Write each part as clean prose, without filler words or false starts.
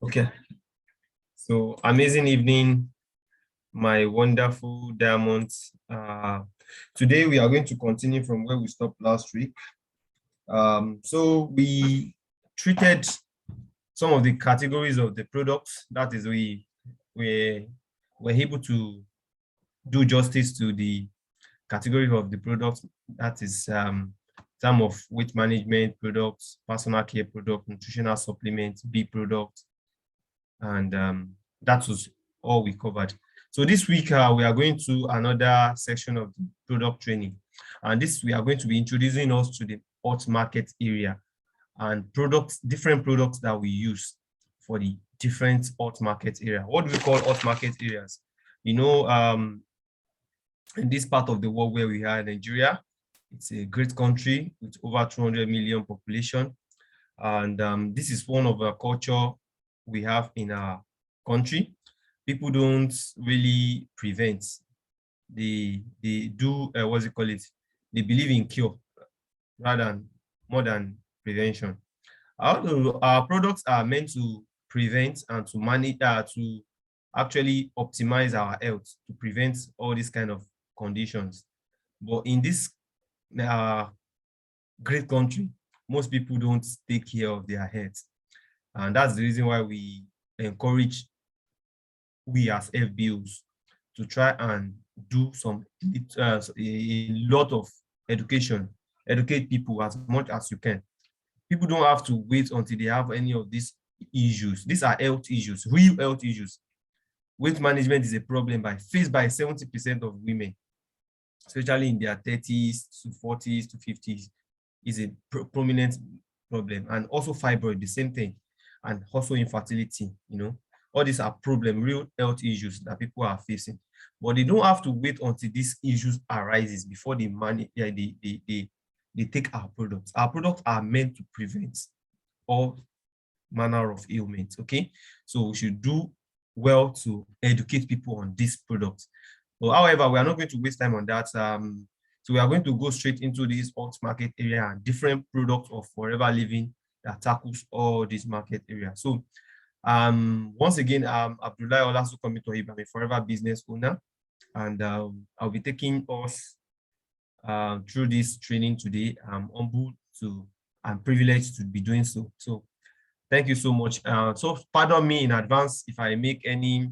Okay, so amazing evening, my wonderful diamonds. Today we are going to continue from where we stopped last week. So we treated some of the categories of the products. That is, we were able to do justice to the category of the products. That is some of weight management products, personal care products, nutritional supplements, B products, and that was all we covered. So this week we are going to another section of the product training, and this we are going to be introducing us to the hot market area and different products that we use for the different hot market area. What do we call hot market areas? You know, in this part of the world where we are in Nigeria, it's a great country with over 200 million population, and this is one of the culture we have in our country. People don't really prevent. They do what's it call it? They believe in cure more than prevention. Our products are meant to prevent and to manage to actually optimize our health to prevent all these kind of conditions. But in this great country, most people don't take care of their health. And that's the reason why we encourage we as FBOs to try and do a lot of educate people as much as you can. People don't have to wait until they have any of these issues. These are health issues, real health issues. Weight management is a problem faced by 70% of women, especially in their 30s to 40s to 50s, is a prominent problem. And also fibroid, the same thing. And also infertility, all these are real health issues that people are facing. But they don't have to wait until these issues arises before they take our products. Our products are meant to prevent all manner of ailments, okay? So we should do well to educate people on these products. But however, we are not going to waste time on that. So we are going to go straight into this hot market area and different products of Forever Living that tackles all these market areas. So once again, Abdullah Olasu Komitohib. I'm a forever business owner, and I'll be taking us through this training today. I'm humbled and privileged to be doing so. So thank you so much. So pardon me in advance if I make any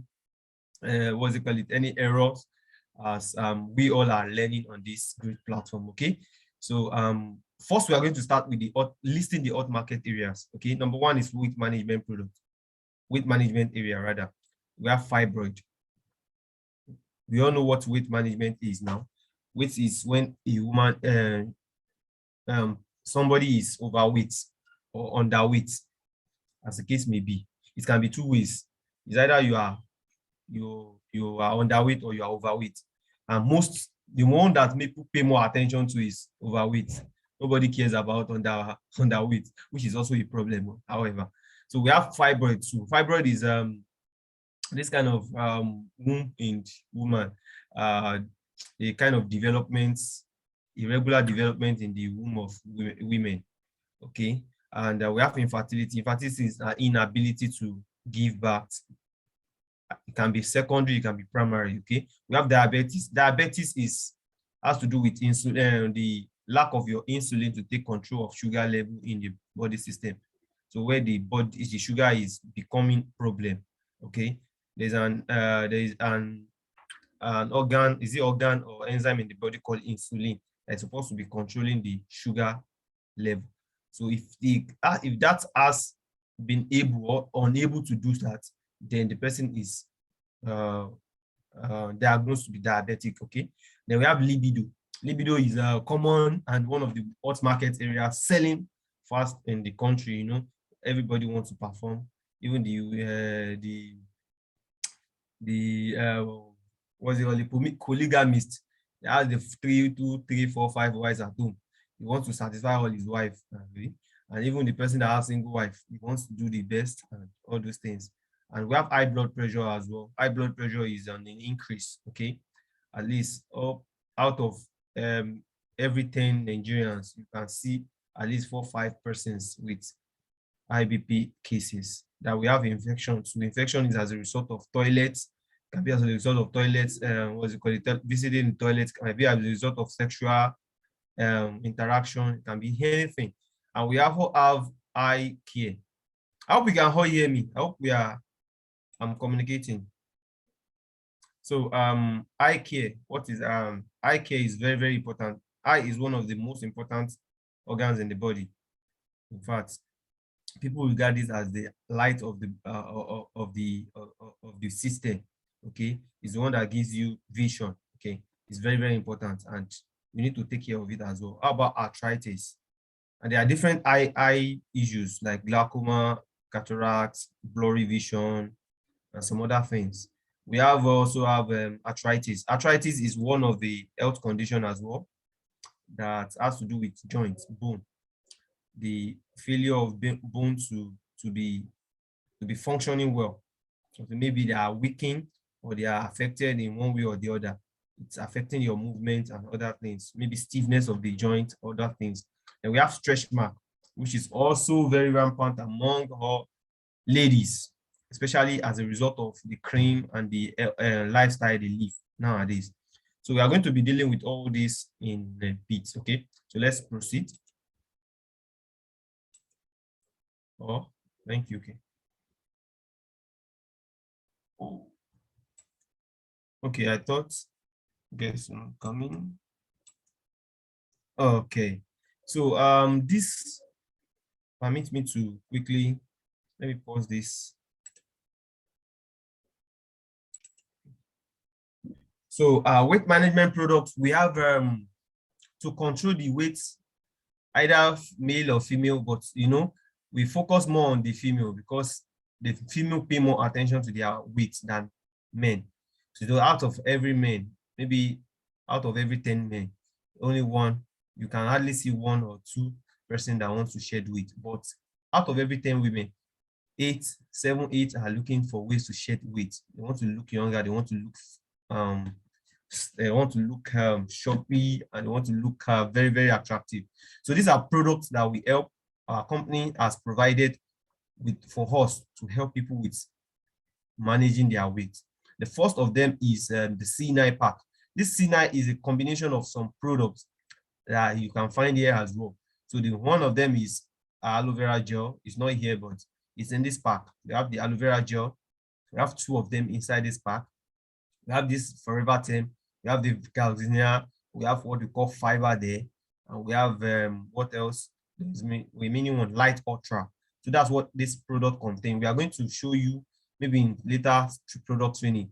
any errors, as we all are learning on this great platform. Okay, so first we are going to start with listing the hot market areas. Okay, number one is weight management area rather. We have fibroid. We all know what weight management is now. Weight is when a woman somebody is overweight or underweight, as the case may be. It can be two ways. It's either you are underweight or you are overweight. And the one that people pay more attention to is overweight. Nobody cares about underweight, which is also a problem, however. So we have fibroid too. Fibroid is this kind of womb in woman, a kind of irregular development in the womb of women. Okay, and we have infertility. Infertility is an inability to give birth. It can be secondary, it can be primary. Okay, we have diabetes. Diabetes has to do with insulin, the lack of your insulin to take control of sugar level in the body system. So where the sugar is becoming problem. Okay, there's an organ, is it organ or enzyme in the body called insulin that's supposed to be controlling the sugar level. So if that has been able or unable to do that, then the person is diagnosed to be diabetic. Okay, then we have libido. Libido is common and one of the hot market areas, selling fast in the country. Everybody wants to perform. Even what's it called, the polygamist. He has the 3, 2, 3, 4, 5 wives at home. He wants to satisfy all his wife, and even the person that has single wife, he wants to do the best and all those things. And we have high blood pressure as well. High blood pressure is on an increase. Okay, at least out of every 10 Nigerians, you can see at least 4 or 5 persons with IBP cases. that we have infection. So infection is as a result of toilets, can be as a result of toilets, what's it called, visiting the toilets, can be as a result of sexual interaction, it can be anything. And we also have eye care. I hope you can all hear me. I hope I'm communicating. So eye care, what is eye care is very, very important. Eye is one of the most important organs in the body. In fact, people regard this as the light of the system. Okay, it's the one that gives you vision. Okay, it's very, very important, and you need to take care of it as well. How about arthritis? And there are different eye issues like glaucoma, cataracts, blurry vision, and some other things. We also have arthritis. Arthritis is one of the health condition as well that has to do with joints, bone, the failure of bone to be functioning well. So maybe they are weakened or they are affected in one way or the other. It's affecting your movement and other things, maybe stiffness of the joint, other things. And we have stretch mark, which is also very rampant among all ladies, especially as a result of the cream and the lifestyle they live nowadays. So we are going to be dealing with all this in bits, okay? So let's proceed. Oh, thank you, okay. Okay, I thought, guess I'm coming. Okay, so this permits me to quickly, let me pause this. So weight management products, we have to control the weight, either male or female, but we focus more on the female because the female pay more attention to their weight than men. So out of every man, maybe out of every 10 men, only one, you can hardly see one or two person that wants to shed weight. But out of every 10 women, 7, 8 are looking for ways to shed weight. They want to look younger, they want to look shoppy, and they want to look very, very attractive. So these are products that we help, our company has provided for us to help people with managing their weight. The first of them is the C9 pack. This C9 is a combination of some products that you can find here as well. So the one of them is aloe vera gel. It's not here, but it's in this pack. We have the aloe vera gel. We have 2 of them inside this pack. We have this Forever 10. We have the Garcinia. We have what we call fiber there. And we have what else? We meaning one light ultra. So that's what this product contains. We are going to show you maybe in later product training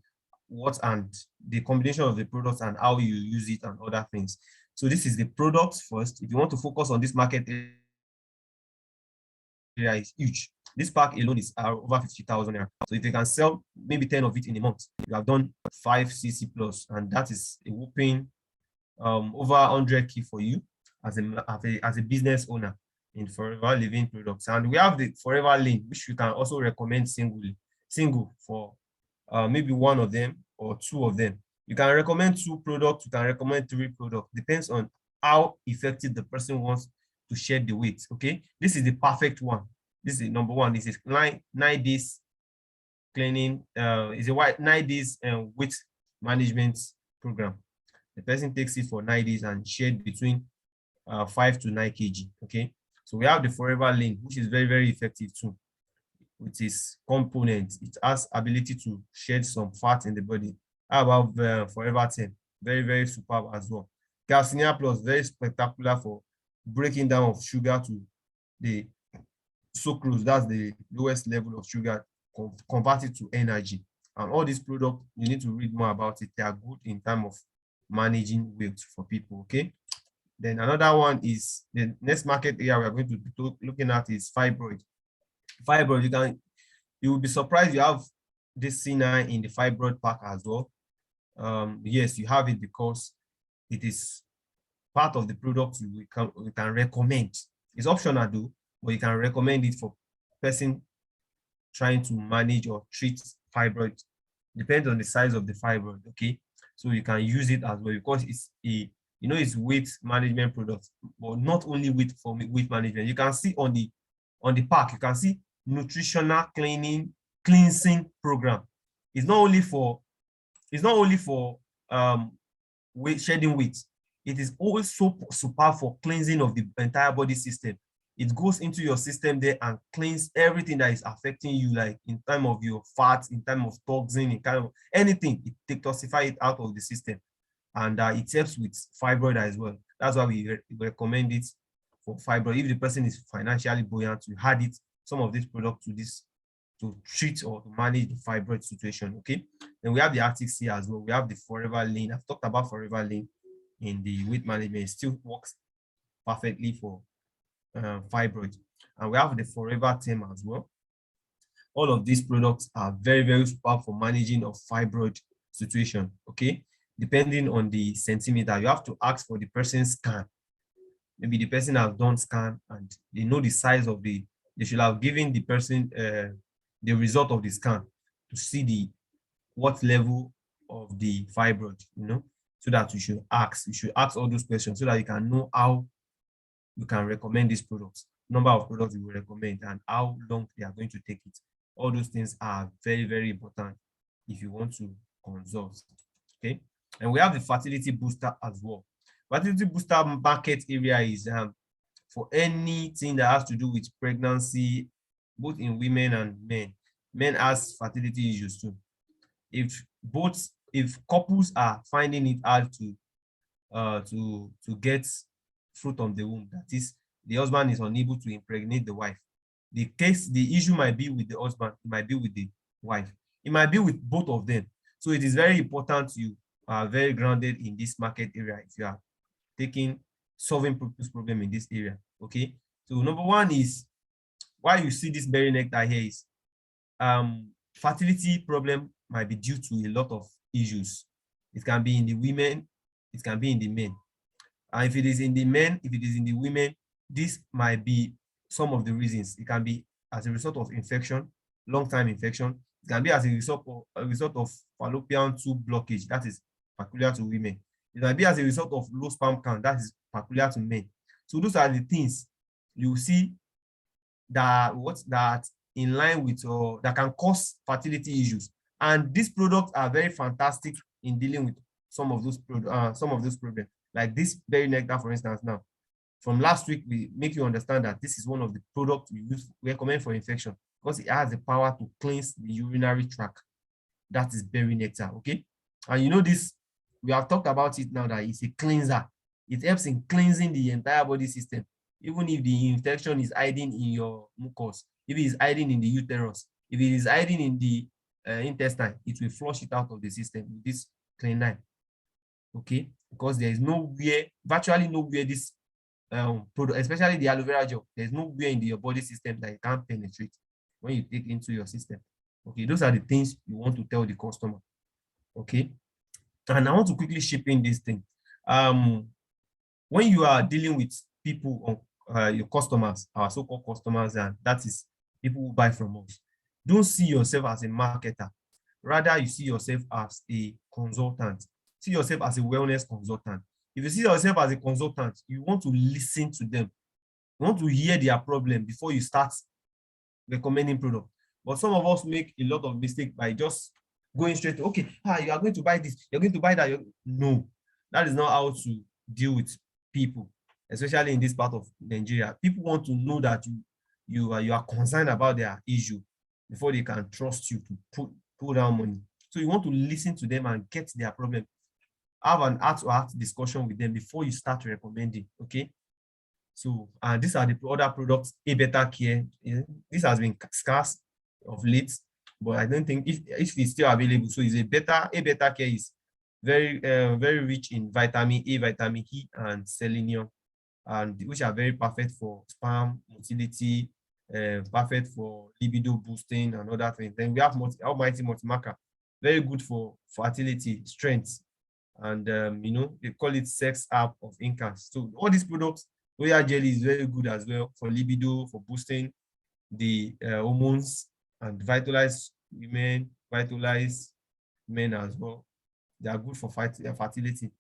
what and the combination of the products and how you use it and other things. So this is the products first. If you want to focus on this market area, is huge. This pack alone is over 50,000 naira. So if you can sell maybe 10 of it in a month, you have done 5 cc plus, and that is a whooping over 100K for you as a business owner in Forever Living products. And we have the Forever Lean, which you can also recommend single for maybe 1 of them or 2 of them. You can recommend 2 products, you can recommend 3 products, depends on how effective the person wants to shed the weight. Okay, this is the perfect one. This is number 1. This is 9 days cleaning, is a 9 days weight management program. The person takes it for 9 days and shed between 5 to 9 kg. Okay, so we have the Forever Lean, which is very, very effective too. With its components, it has ability to shed some fat in the body. How about Forever 10? Very, very superb as well. Garcinia Plus, very spectacular for breaking down of sugar to the sucrose, that's the lowest level of sugar, convert it to energy. And all these products, you need to read more about it. They are good in terms of managing weight for people, okay? Then another one is the next market area we are going to be looking at is fibroid. Fibroid, you will be surprised you have this C9 in the fibroid pack as well. Yes, you have it because it is part of the product we can recommend. It's optional though, but you can recommend it for person trying to manage or treat fibroid. Depends on the size of the fibroid, okay? So you can use it as well because it's it's weight management product, but not only weight for weight management. You can see on the pack, you can see nutritional cleansing program. It's not only for shedding weight. It is also super for cleansing of the entire body system. It goes into your system there and cleans everything that is affecting you, like in terms of your fats, in terms of toxin, in kind of anything. It detoxify it out of the system, and it helps with fibroid as well. That's why we recommend it for fibroid. If the person is financially buoyant, we add it some of these products to treat or to manage the fibroid situation. Okay, then we have the Arctic Sea as well. We have the Forever Lean. I've talked about Forever Lean in the weight management. It still works perfectly for fibroid, and we have the Forever Term as well. All of these products are very, very super for managing of fibroid situation. Okay, depending on the centimeter, you have to ask for the person's scan. Maybe the person has done scan and they know the size of they should have given the person the result of the scan to see what level of the fibroid, so that you should ask all those questions so that you can know how you can recommend these products, number of products you will recommend, and how long they are going to take it. All those things are very, very important if you want to consult. Okay, and we have the Fertility Booster as well. Fertility Booster market area is for anything that has to do with pregnancy, both in women and men. Men has fertility issues too. If couples are finding it hard to get fruit on the womb, that is, the husband is unable to impregnate the wife, the issue might be with the husband, it might be with the wife, it might be with both of them. So it is very important you are very grounded in this market area if you are solving this problem in this area. Okay, so number one is why you see this berry nectar here is fertility problem might be due to a lot of issues. It can be in the women, it can be in the men. And if it is in the men, if it is in the women, this might be some of the reasons. It can be as a result of infection, long-time infection. It can be as a result of fallopian tube blockage, that is peculiar to women. It might be as a result of low sperm count, that is peculiar to men. So those are the things you see that in line with that can cause fertility issues. And these products are very fantastic in dealing with some of those problems. Like this berry nectar, for instance. Now, from last week, we make you understand that this is one of the products we recommend for infection because it has the power to cleanse the urinary tract. That is berry nectar. Okay, and this, we have talked about it now, that it's a cleanser. It helps in cleansing the entire body system. Even if the infection is hiding in your mucus, if it is hiding in the uterus, if it is hiding in the intestine, it will flush it out of the system with this cleaner. Okay, because there is virtually nowhere this product, especially the aloe vera gel, there's nowhere in your body system that it can't penetrate when you take into your system. Okay, those are the things you want to tell the customer. Okay, and I want to quickly chip in this thing. When you are dealing with people, your customers, our so-called customers, and that is people who buy from us, don't see yourself as a marketer. Rather, you see yourself as a consultant. See yourself as a wellness consultant. If you see yourself as a consultant, you want to listen to them. You want to hear their problem before you start recommending product. But some of us make a lot of mistakes by just going straight to, okay, you are going to buy this, you're going to buy that. No, that is not how to deal with people, especially in this part of Nigeria. People want to know that you are concerned about their issue before they can trust you to pull down money. So you want to listen to them and get their problem. Have an heart-to-heart discussion with them before you start recommending. Okay. So these are the other products. A Better Care. This has been scarce of late, but I don't think if it's still available. So A Better Care is very very rich in vitamin A, vitamin E, and selenium, and which are very perfect for sperm motility, perfect for libido boosting and other things. Then we have Almighty Multimarker, very good for fertility, strength, and they call it sex app of incomes. So all these products, Royal Jelly is very good as well for libido, for boosting the hormones, and vitalize women, vitalize men as well. They are good for fertility.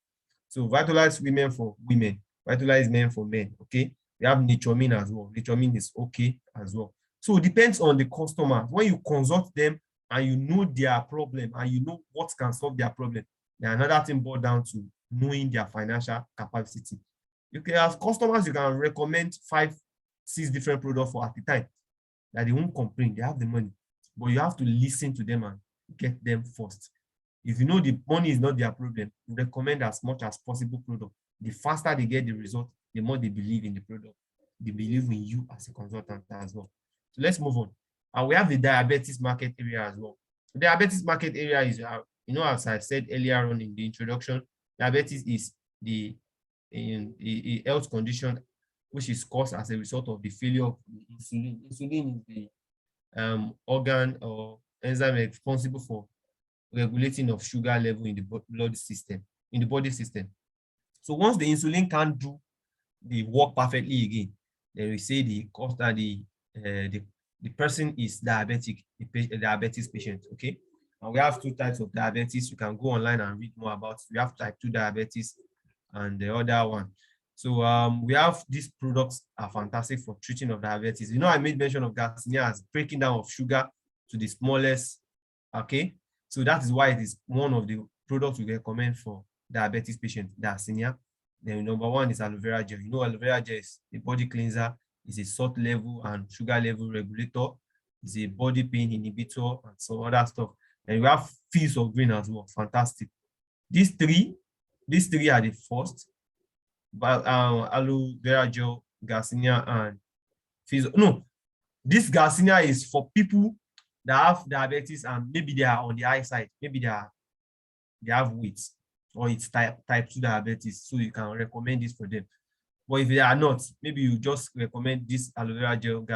So vitalize women for women, vitalize men for men. Okay, we have Naturemin as well. Naturemin is okay as well. So it depends on the customer. When you consult them and you know their problem and you know what can solve their problem, then another thing boils down to knowing their financial capacity. You can, as customers, you can recommend 5, 6 different products for at a time that they won't complain. They have the money, but you have to listen to them and get them first. If you know the money is not their problem, recommend as much as possible product. The faster they get the result, the more they believe in the product. They believe in you as a consultant as well. So let's move on. And we have the diabetes market area as well. The diabetes market area is, as I said earlier on in the introduction, diabetes is a health condition which is caused as a result of the failure of insulin. Insulin is the organ or enzyme responsible for regulating of sugar level in the blood system, in the body system. So once the insulin can't do the work perfectly again, then we say the person is diabetic, a diabetes patient. Okay, and we have 2 types of diabetes. You can go online and read more about it. We have type 2 diabetes and the other one. So we have these products are fantastic for treating of diabetes. I made mention of Garcinia as breaking down of sugar to the smallest. Okay, so that is why it is one of the products we recommend for diabetes patients, Garcinia. Then number 1 is Aloe Vera Gel. Aloe Vera Gel is a body cleanser, is a salt level and sugar level regulator, is a body pain inhibitor, and some other stuff. And we have Fields of Green as well. Fantastic. These three are the first. But Aloe Vera Gel, Garcinia, and Fields. No, this Garcinia is for people that have diabetes and maybe they are on the high side. Maybe they have weight, or it's type 2 diabetes, so you can recommend this for them. But if they are not, maybe you just recommend this Aloe Vera Gel,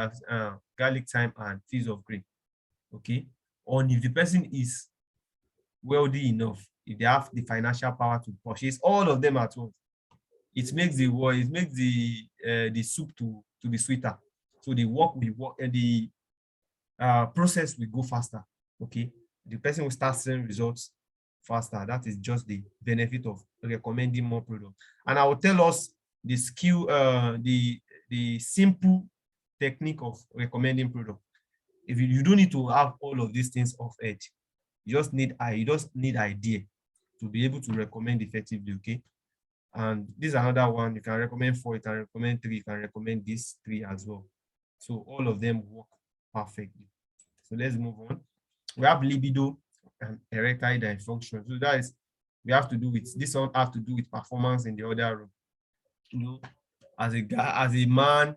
garlic thyme, and Fields of Green. Okay, or if the person is wealthy enough, if they have the financial power to purchase all of them at once, it makes the soup to be sweeter. So the process will go faster. Okay, the person will start seeing results faster. That is just the benefit of recommending more products. And I will tell us the skill, the simple technique of recommending product. If you don't need to have all of these things off edge, you just need idea to be able to recommend effectively. Okay, and this is another one. You can recommend 4, you can recommend 3, you can recommend these 3 as well. So all of them work perfectly. So let's move on. We have libido and erectile dysfunction. So that is, we have to do with this one, have to do with performance in the other room. As a guy, as a man,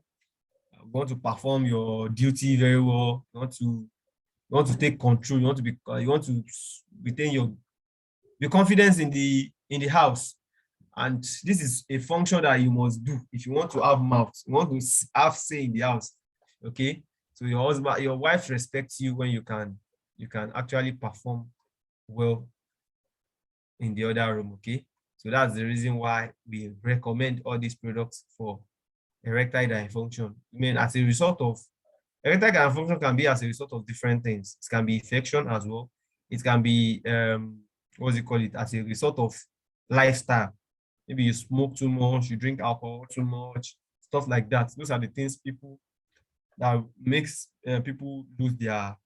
you want to perform your duty very well. You want to take control. You want to retain the confidence in the house. And this is a function that you must do if you want to have mouth, you want to have say in the house. Okay, so your wife respects you when you can actually perform well in the other room. Okay, so that's the reason why we recommend all these products for erectile dysfunction. I mean, as a result of erectile dysfunction can be as a result of different things. It can be infection as well. It can be as a result of lifestyle. Maybe you smoke too much, you drink alcohol too much, stuff like that. Those are the things that makes people lose their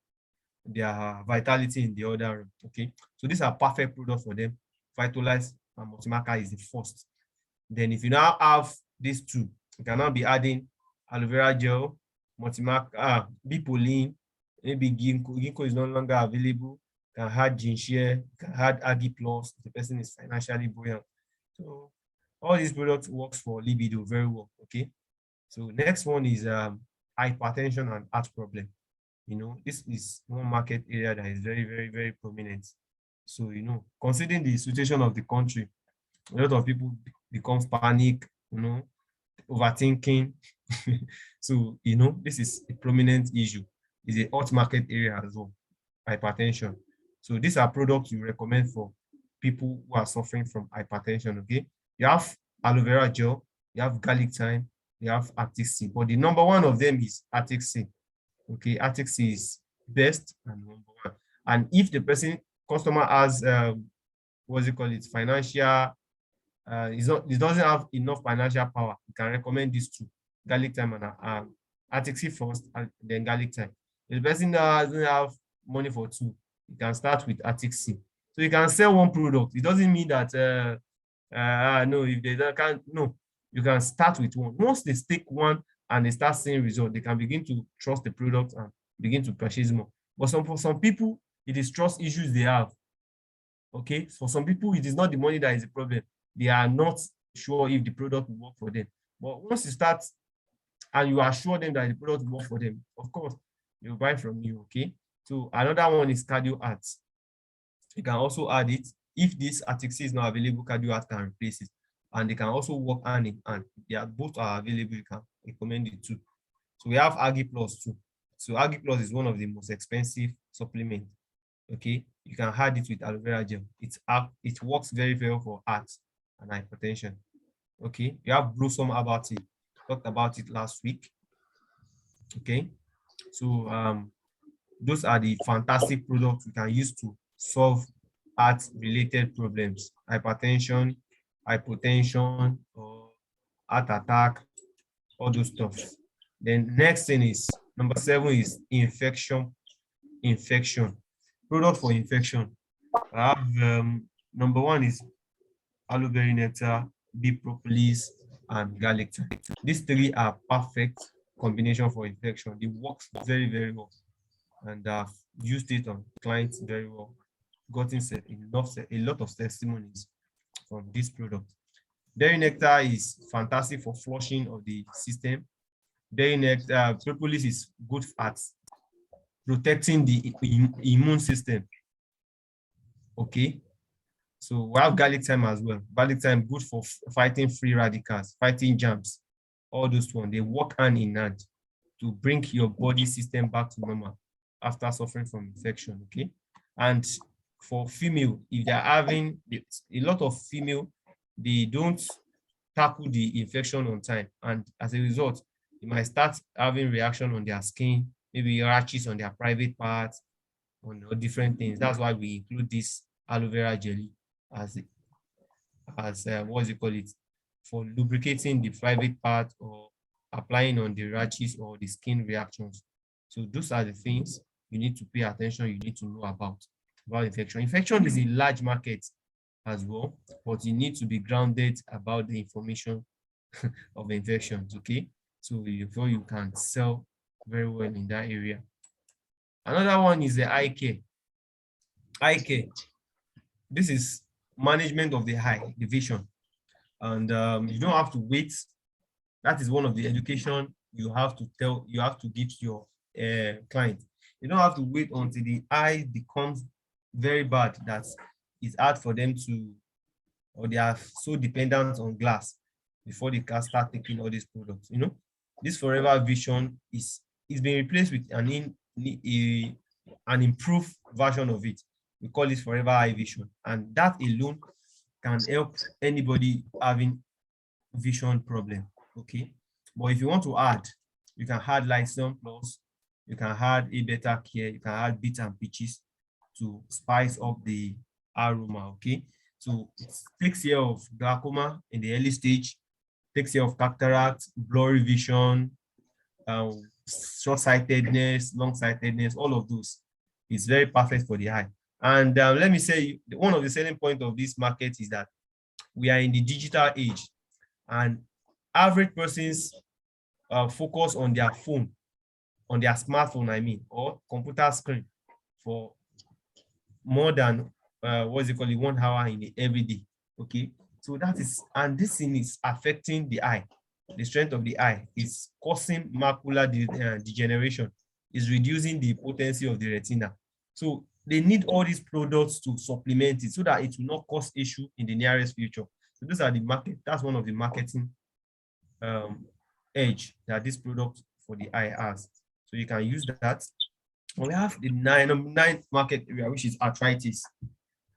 vitality in the other room. Okay, so these are perfect products for them. Vitalize and Multimaca is the first. Then if you now have these 2, you can now be adding Aloe Vera Gel, Multimaca, Bipolin, maybe Ginkgo is no longer available. You can add Ginseng, you can add Agi Plus if the person is financially buoyant. So all these products works for libido very well. Okay, so next one is hypertension and heart problem. This is one market area that is very, very, very prominent. So considering the situation of the country, a lot of people become panic, overthinking. So this is a prominent issue. It's a hot market area as well, hypertension. So these are products we recommend for people who are suffering from hypertension. Okay, you have Aloe Vera Gel, you have garlic thyme, you have Arctic Sea, but the number 1 of them is Arctic Sea. Okay, Arctic Sea is best and number 1. And if the customer has financial, it doesn't have enough financial power, you can recommend these 2, garlic thyme Atixi first, and then garlic thyme. If the person doesn't have money for two, you can start with Atixi. So you can sell one product. It doesn't mean that no, if they can't, no, you can start with one. Once they stick one and they start seeing results, they can begin to trust the product and begin to purchase more. But for some people, it is trust issues they have. Okay, for some people, it is not the money that is the problem. They are not sure if the product will work for them. But once you start and you assure them that the product will work for them, of course, they'll buy from you. Okay, so another one is cardio arts. You can also add it. If this Atixi is not available, cardio art can replace it. And they can also work hand in hand. They are both are available. You can recommend it too. So we have Agi Plus too. So Agi Plus is one of the most expensive supplements. Okay, you can add it with aloe vera gel. It works very well for heart and hypertension. Okay, you have Blossom Herbal Tea. Talked about it last week. Okay, so those are the fantastic products we can use to solve heart-related problems, hypertension, hypotension, or heart attack, all those stuff. Then next thing is number 7 is infection. Product for infection. I have number 1 is aloe berry nectar, bee propolis, and garlic tea. These 3 are perfect combination for infection. It works very, very well. And I've used it on clients very well. Gotten a lot of testimonies from this product. Berry nectar is fantastic for flushing of the system. Berry nectar, propolis is good at protecting the immune system. Okay, so we have garlic thyme as well. Garlic thyme good for fighting free radicals, fighting germs, all those ones. They work hand in hand to bring your body system back to normal after suffering from infection. Okay, and for female, if they're having a lot of female, they don't tackle the infection on time, and as a result, they might start having reaction on their skin, maybe rashes on their private parts, on different things. That's why we include this aloe vera jelly as what do you call it, for lubricating the private part or applying on the rashes or the skin reactions. So those are the things you need to pay attention, you need to know about infection. Infection is a large market as well, but you need to be grounded about the information of infections, okay? So before you can sell very well in that area. Another one is the eye care. Eye care. This is management of the eye, the vision. And you don't have to wait. That is one of the education you have to give to your client. You don't have to wait until the eye becomes very bad that it's hard for them to, or they are so dependent on glass before they can start taking all these products. You know, this Forever Vision is being replaced with an improved version of it. We call it Forever Eye Vision, and that alone can help anybody having vision problem. Okay, but if you want to add, you can add Lyson Plus, you can add A Better Care, you can add Bits and Peaches to spice up the aroma. Okay, so it takes care of glaucoma in the early stage, takes care of cataract, blurry vision, short-sightedness, long-sightedness, all of those. It's very perfect for the eye. And let me say, one of the selling points of this market is that we are in the digital age, and average persons focus on their phone, on their smartphone, I mean, or computer screen for more than what's it called, 1 hour in every day. Okay, so that is, and this thing is affecting the eye. The strength of the eye is causing macular degeneration, is reducing the potency of the retina. So they need all these products to supplement it so that it will not cause issue in the nearest future. So those are the market. That's one of the marketing edge that this product for the eye has. So you can use that. We have the ninth market area, which is arthritis.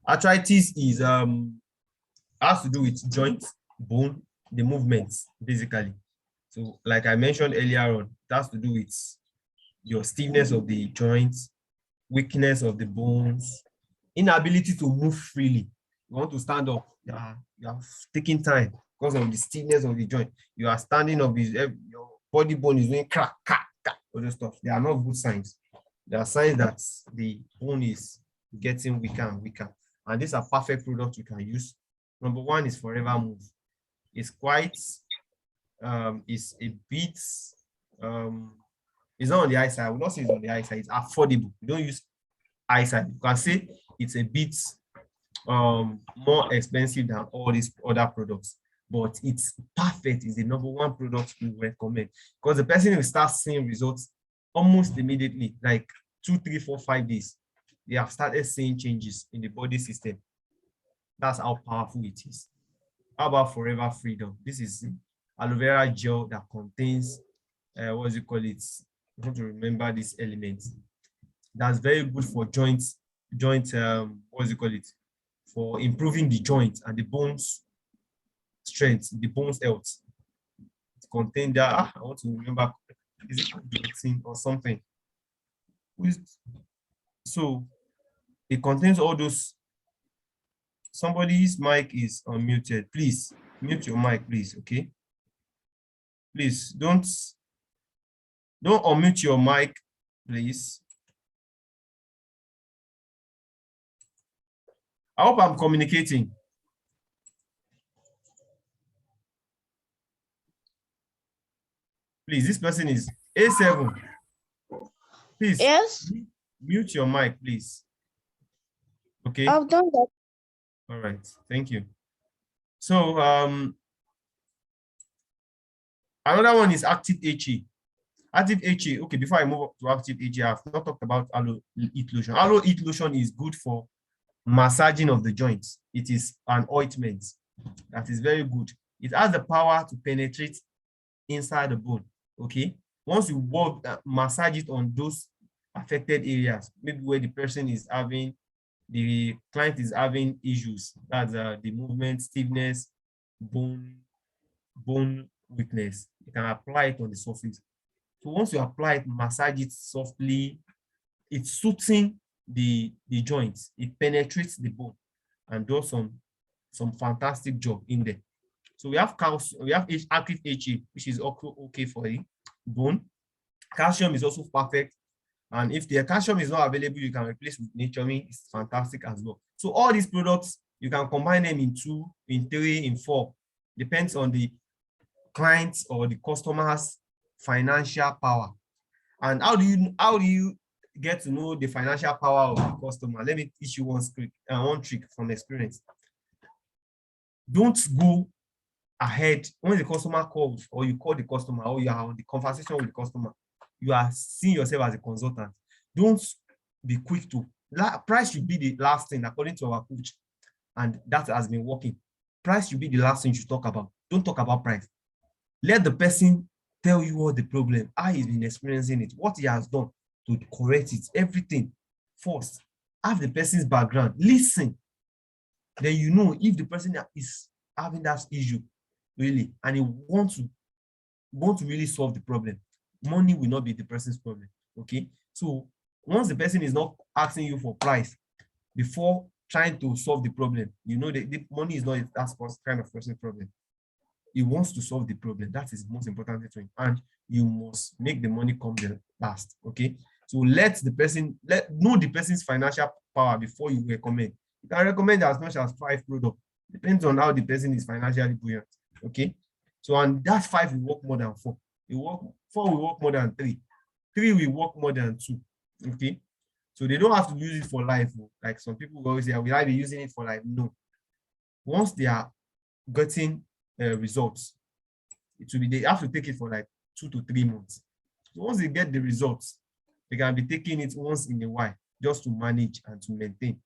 Arthritis is has to do with joints, bone, the movements, basically. So like I mentioned earlier on, it has to do with your stiffness of the joints, weakness of the bones, inability to move freely. You want to stand up, you are taking time because of the stiffness of the joint. You are standing up, your body bone is doing crack, crack, crack, all those stuff. They are not good signs. They are signs that the bone is getting weaker and weaker. And these are perfect products you can use. Number one is Forever Move. It's quite, it's a bit, it's not on the high side. I would not say it's on the high side. It's affordable. You don't use high side. You can say it's a bit more expensive than all these other products, but it's perfect. It's the number one product we recommend because the person will start seeing results almost immediately, like 2, 3, 4, 5 days. They have started seeing changes in the body system. That's how powerful it is. How about Forever Freedom? This is aloe vera gel that contains what do you call it? I want to remember this element. That's very good for what do you call it? For improving the joint and the bones strength, the bones health. It contains that. I want to remember, is it biotin or something? So it contains all those. Somebody's mic is unmuted. Please mute your mic, please. Okay. Please don't unmute your mic, please. I hope I'm communicating. Please, this person is A7. Please. Yes. Mute your mic, please. Okay. I've done that. All right. Thank you. So another one is Active HA. Active HA. Okay, before I move up to Active HA, I've not talked about Aloe Heat Lotion. Aloe Heat Lotion is good for massaging of the joints. It is an ointment that is very good. It has the power to penetrate inside the bone. Okay, once you massage it on those affected areas, maybe where the client is having issues, that's the movement, stiffness, bone weakness, you can apply it on the surface. So once you apply it, massage it softly, it's soothing the joints, it penetrates the bone and does some fantastic job in there. So we have calcium, we have Active HA, which is also okay for the bone. Calcium is also perfect, and if the calcium is not available, you can replace with Naturemin. It's fantastic as well. So all these products, you can combine them in 2, in 3, in 4, depends on the client's or the customer's financial power. And how do you get to know the financial power of the customer? Let me teach you one trick from experience. Don't go ahead when the customer calls, or you call the customer, or you are on the conversation with the customer. You are seeing yourself as a consultant. Don't be quick to price should be the last thing according to our coach, and that has been working. Price should be the last thing you talk about. Don't talk about price. Let the person tell you what the problem, how he's been experiencing it, what he has done to correct it, everything first. Have the person's background, listen. Then you know if the person is having that issue really, and he wants to really solve the problem. Money will not be the person's problem. Okay. So once the person is not asking you for price before trying to solve the problem, you know that the money is not that kind of person's problem. He wants to solve the problem. That is the most important thing. And you must make the money come the last. Okay. So know the person's financial power before you recommend. You can recommend as much as 5 products. Depends on how the person is financially buoyant. Okay. So and that 5 will work more than 4. 4 will work more than 3. 3 will work more than 2. Okay. So they don't have to use it for life. Like some people will always say, will I be using it for life? No. Once they are getting results, they have to take it for like 2 to 3 months. So once they get the results, they can be taking it once in a while just to manage and to maintain,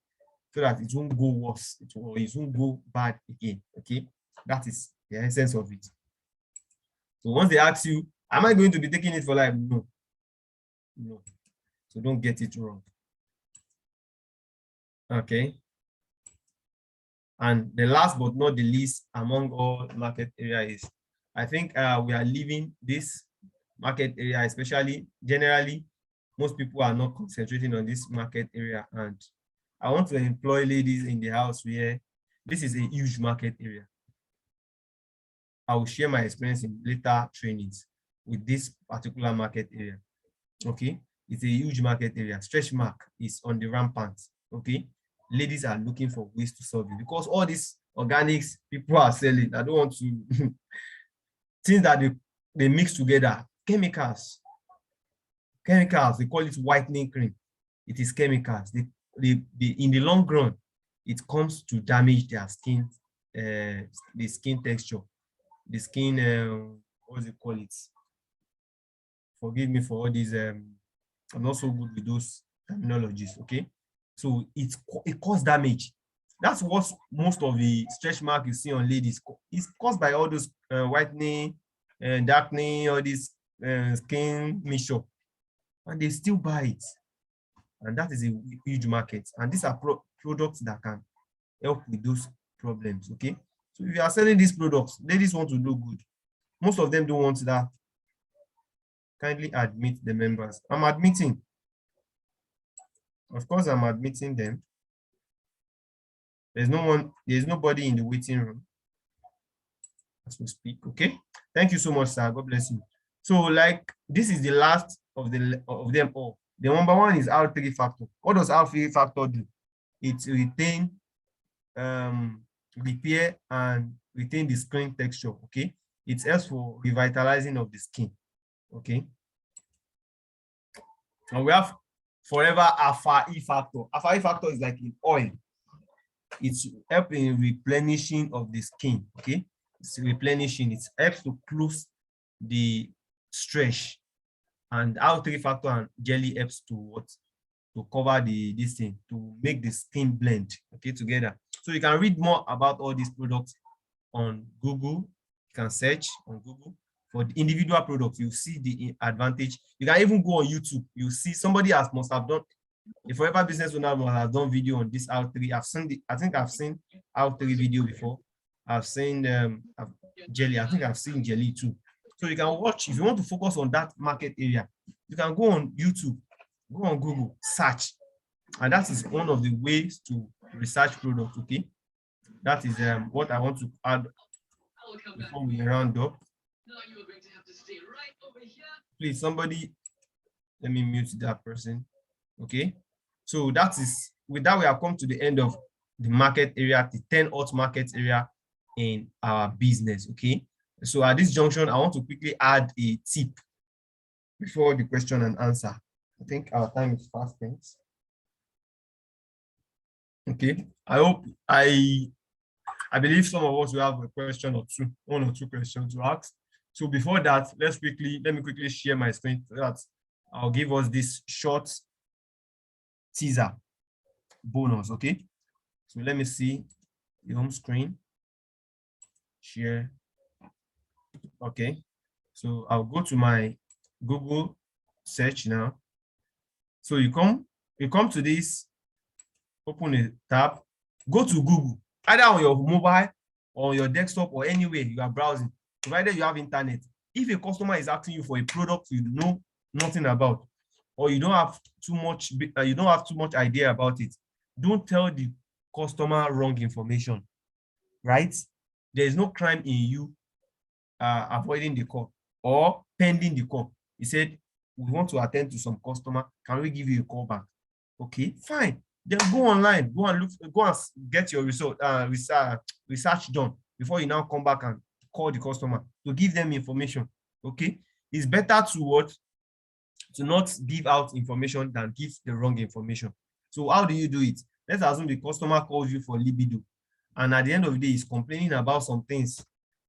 so that it won't go worse, it won't go bad again. Okay, that is the essence of it. So once they ask you, am I going to be taking it for life? No. So don't get it wrong. Okay. And the last but not the least among all market areas is, I think we are leaving this market area, especially generally, most people are not concentrating on this market area. And I want to employ ladies in the house where this is a huge market area. I will share my experience in later trainings. with this particular market area. Okay, it's a huge market area. Stretch mark is on the rampant. Okay, ladies are looking for ways to solve it because all these organics people are selling. I don't want to things that they mix together, chemicals, they call it whitening cream. It is chemicals. In the long run, it comes to damage their skin, the skin texture, the skin, what do you call it? Forgive me for all these, I'm not so good with those terminologies, okay? So it causes damage. That's what most of the stretch mark you see on ladies is caused by all those whitening and darkening, all this skin mixture, and they still buy it. And that is a huge market. And these are products that can help with those problems, okay? So if you are selling these products, ladies want to look good. Most of them don't want that. Kindly admit the members. I'm admitting. Of course, I'm admitting them. There's nobody in the waiting room as we speak, okay? Thank you so much, sir. God bless you. So, like, this is the last of them all. The number one is R3 factor. What does R3 factor do? It retain, repair, and retain the skin texture, okay? It helps for revitalizing of the skin, okay? And we have forever alpha E factor. Alpha E factor is like in oil. It's helping in replenishing of the skin, okay? It's replenishing. It helps to close the stretch. And R3 factor and jelly helps to cover this thing, to make the skin blend, okay, together. So you can read more about all these products on Google. You can search on Google for the individual products. You see the advantage. You can even go on YouTube. You see somebody must have done, a forever business owner must have done video on this R3. I think I've seen R3 video before. I've seen jelly. I think I've seen jelly too. So you can watch, if you want to focus on that market area, you can go on YouTube, go on Google, search. And that is one of the ways to research products, okay? That is what I want to add before we round up. Please, somebody, let me mute that person, okay? So that is, with that, we have come to the end of the market area, the 10 hot market area in our business, okay? So at this junction, I want to quickly add a tip before the question and answer. I think our time is fast spent. Okay. I believe some of us will have a question or two, one or two questions to ask. So before that, let me quickly share my screen so that I'll give us this short teaser bonus. Okay. So let me see the home screen. Share. Okay, so I'll go to my Google search now. So you come to this, open a tab, go to Google, either on your mobile or on your desktop or anywhere you are browsing, provided you have internet. If a customer is asking you for a product you know nothing about, or you don't have too much idea about it, don't tell the customer wrong information, right? There is no crime in you avoiding the call or pending the call. He said, we want to attend to some customer. Can we give you a call back? Okay, fine. Then go online, go and get your research done before you now come back and call the customer to give them information. Okay, it's better to not give out information than give the wrong information. So how do you do it? Let's assume the customer calls you for libido, and at the end of the day, he's complaining about some things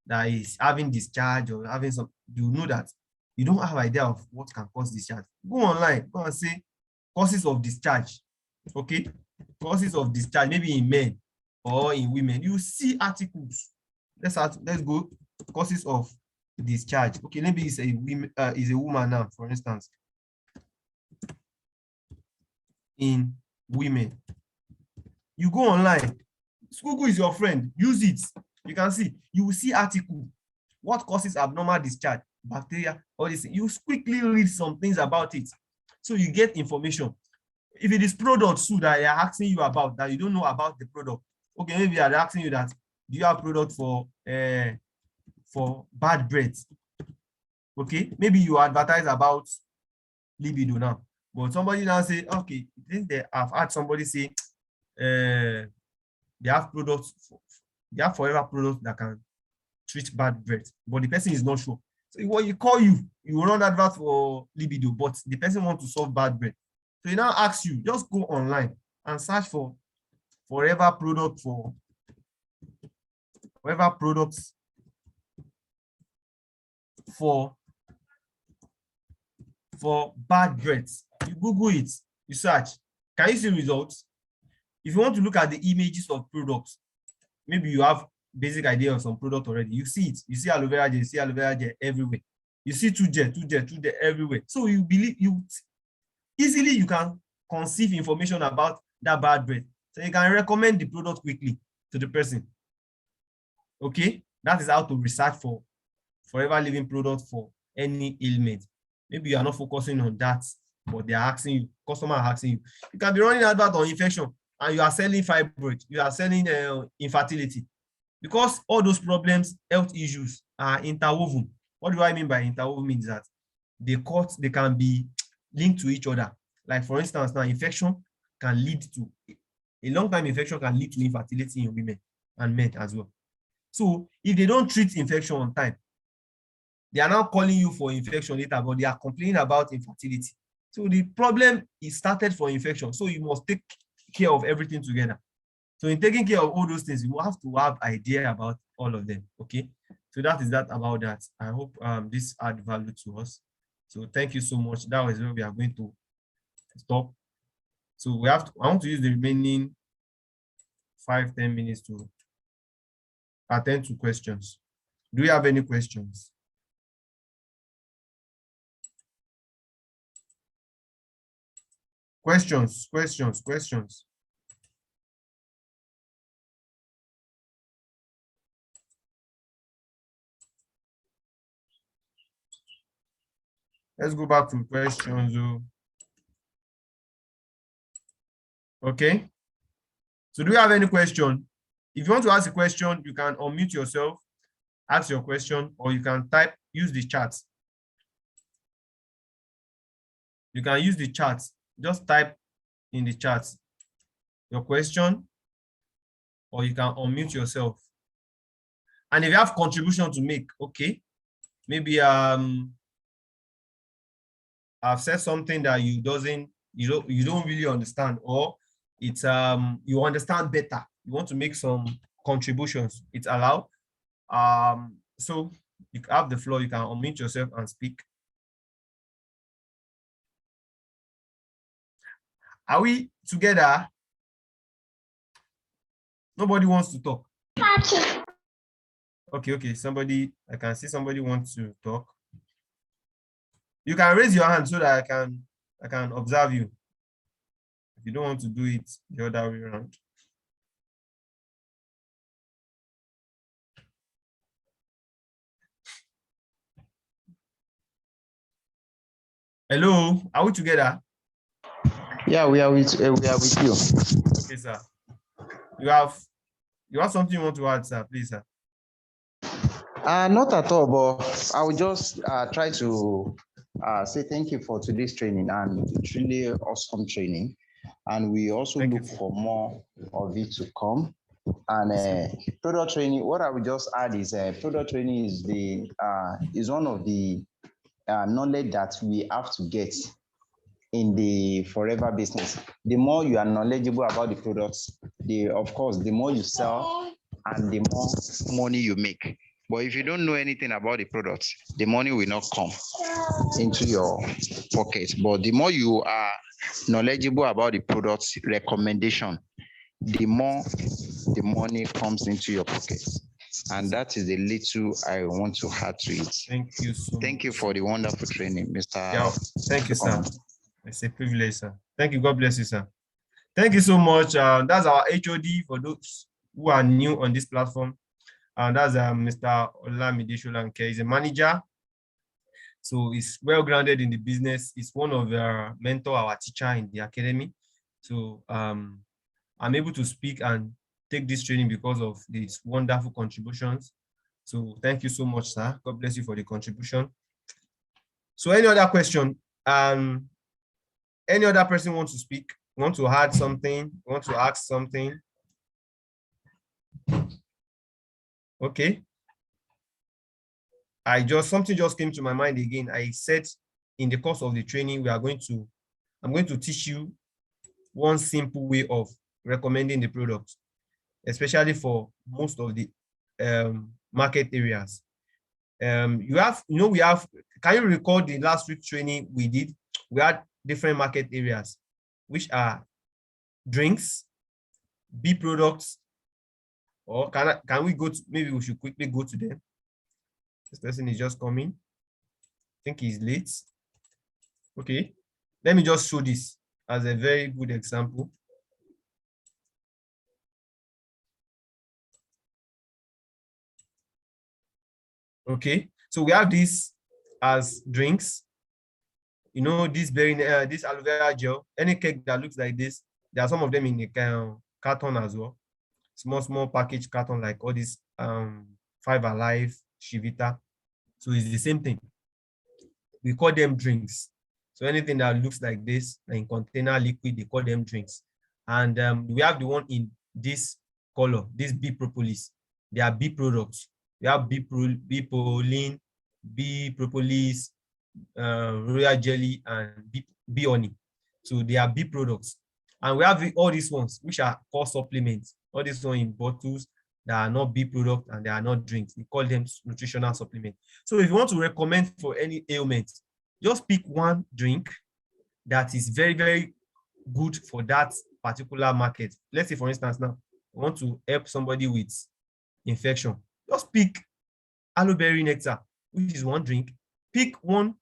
that is having discharge or having some, you know that you don't have idea of what can cause discharge. Go online, go and say causes of discharge. Okay, causes of discharge, maybe in men or in women. You see articles. Let's go causes of discharge. Okay, maybe it's a woman now, for instance. In women, you go online. Google is your friend. Use it. You can see, you will see article, what causes abnormal discharge, bacteria, all this. You quickly read some things about it. So you get information. If it is products too that they are asking you about that you don't know about the product, okay, maybe they are asking you that, do you have product for bad breath? Okay, maybe you advertise about Libido now, but somebody now say, okay, I've had somebody say they have products, they have forever products that can treat bad breath, but the person is not sure. So when you call you will run advert for Libido, but the person wants to solve bad breath. So he now asks you, just go online and search for forever products for bad breath. You Google it, you search. Can you see results? If you want to look at the images of products, maybe you have basic idea of some product already. You see it. You see aloe vera gel, everywhere. You see 2 gel everywhere. So you believe easily you can conceive information about that bad breath. So you can recommend the product quickly to the person. Okay, that is how to research for forever living product for any ailment. Maybe you are not focusing on that, but they are asking you, customer are asking you. You can be running advert on infection and you are selling fibroid, you are selling infertility, because all those problems, health issues are interwoven. What do I mean by interwoven? Means that they can be linked to each other. Like for instance, now infection can lead to a long-time infection can lead to infertility in women and men as well. So if they don't treat infection on time, they are now calling you for infection later, but they are complaining about infertility. So the problem is started for infection. So you must take care of everything together. So in taking care of all those things, you have to have idea about all of them. Okay. So that is that about that. I hope this add value to us. So thank you so much. That was where we are going to stop. So I want to use the remaining 5-10 minutes to attend to questions. Do you have any questions? Questions. Let's go back to questions. Okay. So do you have any question? If you want to ask a question, you can unmute yourself, ask your question, or you can use the chat. You can use the chat. Just type in the chat your question, or you can unmute yourself. And if you have contribution to make, okay, maybe I've said something that you don't really understand, or it's you understand better. You want to make some contributions. It's allowed. So you have the floor. You can unmute yourself and speak. Are we together? Nobody wants to talk. Okay. Somebody, I can see somebody wants to talk. You can raise your hand so that I can observe you. If you don't want to do it the other way around. Hello, are we together? Yeah, we are with you. Okay, sir. You have something you want to add, sir? Please, sir. Not at all, but I will just try to say thank you for today's training, and it's really awesome training. And we also look for more of it to come. And product training, what I will just add is product training is one of the knowledge that we have to get in the forever business. The more you are knowledgeable about the products, of course, the more you sell and the more money you make. But if you don't know anything about the products, the money will not come into your pocket. But the more you are knowledgeable about the products recommendation, the more the money comes into your pocket. And that is the little I want to add to it. Thank you so much. Thank you for the wonderful training, Mr. Yeah, thank you, sir. It's a privilege, sir. Thank you. God bless you, sir. Thank you so much. That's our HOD for those who are new on this platform. That's Mr. Olamide Solanke. He's a manager. So he's well grounded in the business. He's one of our mentor, our teacher in the academy. So I'm able to speak and take this training because of these wonderful contributions. So thank you so much, sir. God bless you for the contribution. So any other question? Any other person want to speak? Want to add something? Want to ask something? Okay. Something just came to my mind again. I said in the course of the training, I'm going to teach you one simple way of recommending the product, especially for most of the market areas. Can you recall the last week training we did? We had different market areas, which are drinks, B products, or can we go to, maybe we should quickly go to them. This person is just coming. I think he's late. Okay, let me just show this as a very good example. Okay, so we have this as drinks. You know, this aloe vera gel, any cake that looks like this, there are some of them in the carton as well. Small package carton, like all this 5 Alive, Chivita. So it's the same thing. We call them drinks. So anything that looks like this, in container liquid, they call them drinks. And we have the one in this color, this B propolis. They are B products. We have B proline, B propolis, royal jelly, and B honey. So they are B products. And we have all these ones, which are called supplements. All these ones in bottles that are not B product and they are not drinks. We call them nutritional supplements. So if you want to recommend for any ailment, just pick one drink that is very, very good for that particular market. Let's say, for instance, now, you want to help somebody with infection. Just pick aloe berry nectar, which is one drink. Pick one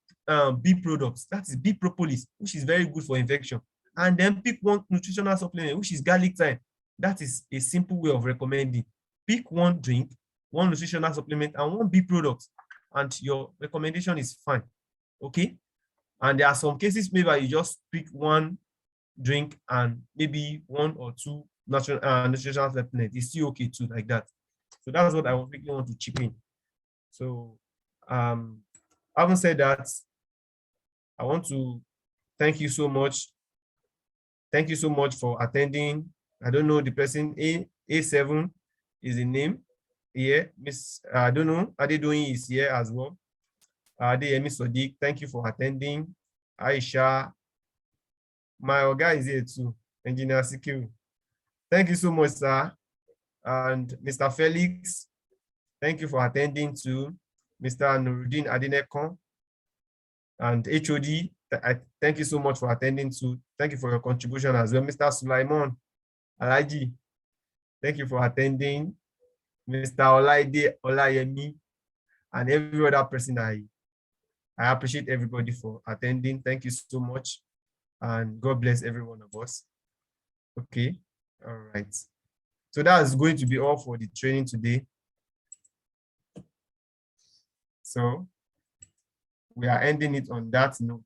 B product, that is B propolis, which is very good for infection. And then pick one nutritional supplement, which is garlic thyme. That is a simple way of recommending. Pick one drink, one nutritional supplement, and one B product, and your recommendation is fine. Okay? And there are some cases maybe you just pick one drink and maybe 1 or 2 nutritional supplements. It's still okay too, like that. So that's what I really want to chip in. So having said that, I want to thank you so much. Thank you so much for attending. I don't know the person. A7 is the name here. Miss, I don't know. Adedoyin is here as well. Adeyemi Sodiq, thank you for attending. Aisha, my Oga is here too. Engineer Sikiru. Thank you so much, sir. And Mr. Felix, thank you for attending too. Mr. Nuruddin Adinekon and HOD, thank you so much for attending too. Thank you for your contribution as well. Mr. Sulaiman Alaji, thank you for attending. Mr. Olaide Olayemi, and every other person I appreciate everybody for attending. Thank you so much. And God bless every one of us. Okay. All right. So that's going to be all for the training today. So we are ending it on that note.